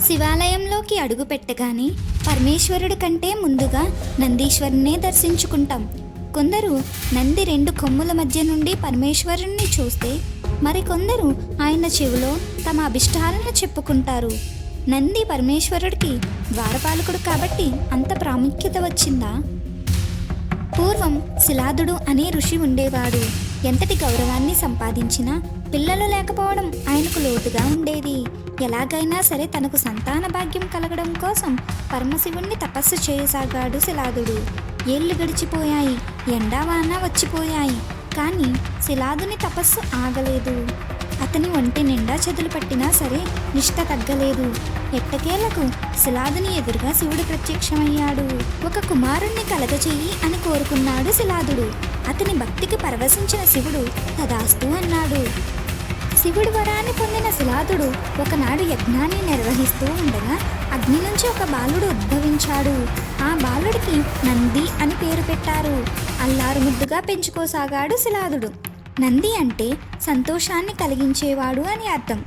శివాలయంలోకి అడుగు పెట్టగానే పరమేశ్వరుడి కంటే ముందుగా నందీశ్వరునే దర్శించుకుంటాం. కొందరు నంది 2 కొమ్ముల మధ్య నుండి పరమేశ్వరుణ్ణి చూస్తే మరికొందరు ఆయన చెవిలో తమ అభిష్టాలను చెప్పుకుంటారు. నంది పరమేశ్వరుడికి ద్వారపాలకుడు కాబట్టి అంత ప్రాముఖ్యత వచ్చిందా? పూర్వం శిలాదుడు అనే ఋషి ఉండేవాడు. ఎంతటి గౌరవాన్ని సంపాదించినా పిల్లలు లేకపోవడం ఆయనకు లోటుగా ఉండేది. ఎలాగైనా సరే తనకు సంతాన భాగ్యం కలగడం కోసం పరమశివుణ్ణి తపస్సు చేయసాగాడు శిలాదుడు. ఏళ్ళు గడిచిపోయాయి, ఎండావాన వచ్చిపోయాయి, కానీ శిలాదుని తపస్సు ఆగలేదు. అతని ఒంటి నిండా చెదులు పట్టినా సరే నిష్ఠ తగ్గలేదు. ఎట్టకేలకు శిలాదుని ఎదురుగా శివుడు ప్రత్యక్షమయ్యాడు. ఒక కుమారుణ్ణి కలగచెయ్యి అని కోరుకున్నాడు శిలాదుడు. అతని భక్తికి పరవశించిన శివుడు తదాస్తు అన్నాడు. శివుడు వరాన్ని పొందిన శిలాదుడు ఒకనాడు యజ్ఞాన్ని నిర్వహిస్తూ ఉండగా అగ్ని నుంచి ఒక బాలుడు ఉద్భవించాడు. ఆ బాలుడికి నంది అని పేరు పెట్టారు. అల్లారు ముద్దుగా పెంచుకోసాగాడు శిలాదుడు. నంది అంటే సంతోషాన్ని కలిగించేవాడు అని అర్థం.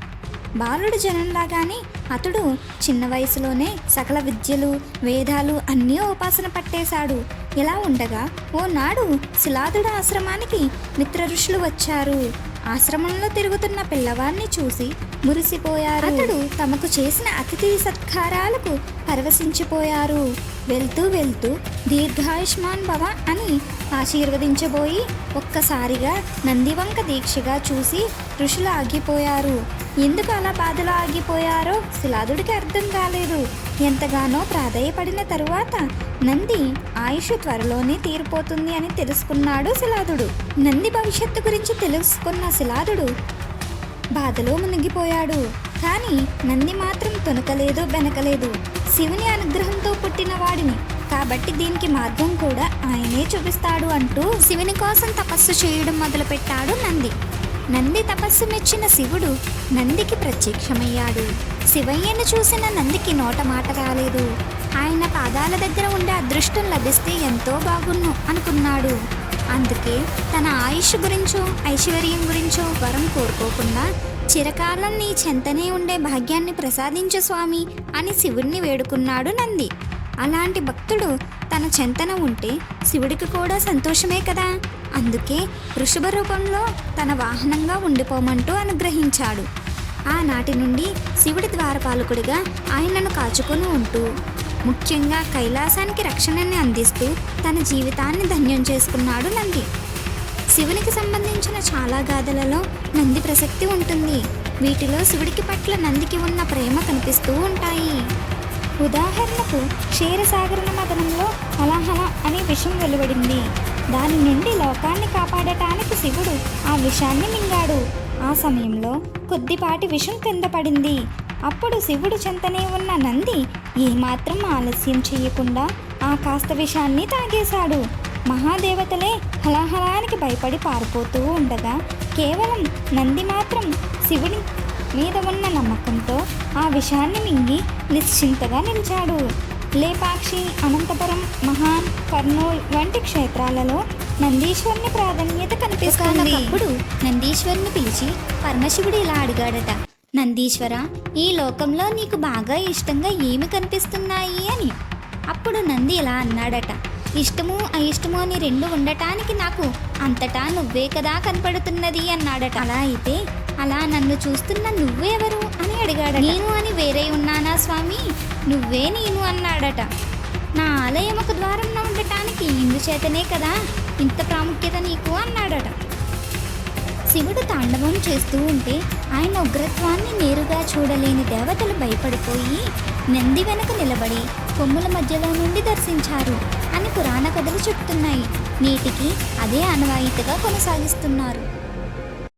బాలుడు జనంలాగానే అతడు చిన్న వయసులోనే సకల విద్యలు, వేదాలు అన్నీ ఉపాసన పట్టేశాడు. ఇలా ఉండగా ఓనాడు శిలాదుడు ఆశ్రమానికి మిత్ర ఋషులు వచ్చారు. ఆశ్రమంలో తిరుగుతున్న పిల్లవాడిని చూసి మురిసిపోయారు. అతడు తమకు చేసిన అతిథి సత్కారాలకు పరవశించిపోయారు. వెళ్తూ వెళ్తూ దీర్ఘాయుష్మాన్ భవ అని ఆశీర్వదించబోయి ఒక్కసారిగా నందివంక దీక్షగా చూసి ఋషులు ఆగిపోయారు. ఎందుకు అలా బాధలో ఆగిపోయారో శిలాదుడికి అర్థం కాలేదు. ఎంతగానో ప్రాధేయపడిన తరువాత నంది ఆయుష్ త్వరలోనే తీరిపోతుంది అని తెలుసుకున్నాడు శిలాదుడు. నంది భవిష్యత్తు గురించి తెలుసుకున్న శిలాదుడు బాధలో మునిగిపోయాడు. కానీ నంది మాత్రం తొనకలేదు, బెనకలేదు. శివుని అనుగ్రహంతో పుట్టిన వాడిని కాబట్టి దీనికి మార్గం కూడా ఆయనే చూపిస్తాడు అంటూ శివుని కోసం తపస్సు చేయడం మొదలుపెట్టాడు నంది. నంది తపస్సు మెచ్చిన శివుడు నందికి ప్రత్యక్షమయ్యాడు. శివయ్యను చూసిన నందికి నోట మాట రాలేదు. ఆయన పాదాల దగ్గర ఉండే అదృష్టం లభిస్తే ఎంతో బాగున్ను అనుకున్నాడు. అందుకే తన ఆయుష్ గురించో ఐశ్వర్యం గురించో వరం కోరుకోకుండా చిరకాలం నీ చెంతనే ఉండే భాగ్యాన్ని ప్రసాదించు స్వామి అని శివుణ్ణి వేడుకున్నాడు నంది. అలాంటి భక్తుడు తన చెంతన ఉంటే శివుడికి కూడా సంతోషమే కదా. అందుకే వృషభ రూపంలో తన వాహనంగా ఉండిపోమంటూ అనుగ్రహించాడు. ఆనాటి నుండి శివుడి ద్వారపాలకుడిగా ఆయనను కాచుకొని ఉంటూ ముఖ్యంగా కైలాసానికి రక్షణని అందిస్తూ తన జీవితాన్ని ధన్యం చేసుకున్నాడు నంది. శివునికి సంబంధించిన చాలా గాథలలో నంది ప్రసక్తి ఉంటుంది. వీటిలో శివుడికి పట్ల నందికి ఉన్న ప్రేమ కనిపిస్తూ ఉంటాయి. ఉదాహరణకు క్షీరసాగర మదనంలో హలహల అనే విషం వెలువడింది. దాని నుండి లోకాన్ని కాపాడటానికి శివుడు ఆ విషాన్ని మింగాడు. ఆ సమయంలో కొద్దిపాటి విషం కింద పడింది. అప్పుడు శివుడు చెంతనే ఉన్న నంది ఏమాత్రం ఆలస్యం చేయకుండా ఆ కాస్త విషాన్ని తాగేశాడు. మహాదేవతలే హలాహలానికి భయపడి పారిపోతూ ఉండగా కేవలం నంది మాత్రం శివుడి మీద ఉన్న నమ్మకంతో ఆ విషాన్ని మింగి నిశ్చింతగా నిలిచాడు. లేపాక్షి, అనంతపురం, మహాన్, కర్నూల్ వంటి క్షేత్రాలలో నందీశ్వరుని ప్రాధాన్యత కనిపిస్తుంది. అప్పుడు నందీశ్వరుని పిలిచి పరమశివుడు ఇలా అడిగాడట, నందీశ్వర, ఈ లోకంలో నీకు బాగా ఇష్టంగా ఏమి కనిపిస్తున్నాయి అని. అప్పుడు నంది ఇలా అన్నాడట, ఇష్టము అయిష్టము అని 2 ఉండటానికి నాకు అంతటా నువ్వే కదా కనపడుతున్నది అన్నాడట. అలా అయితే అలా నన్ను చూస్తున్న నువ్వెవరు అని అడిగాడట. నేను అని వేరే ఉన్నానా స్వామి, నువ్వే నేను అన్నాడట. నా ఆలయం ఒక ద్వారంలో ఉండటానికి ఇందుచేతనే కదా ఇంత ప్రాముఖ్యత నీకు అన్నాడట. శివుడు తాండవం చేస్తూ ఉంటే ఆయన ఉగ్రత్వాన్ని నేరుగా చూడలేని దేవతలు భయపడిపోయి నంది వెనక నిలబడి కొమ్ముల మధ్యలో నుండి దర్శించారు అని పురాణ కథలు చెప్తున్నాయి. నేటికి అదే ఆనవాయితీగా కొనసాగిస్తున్నారు.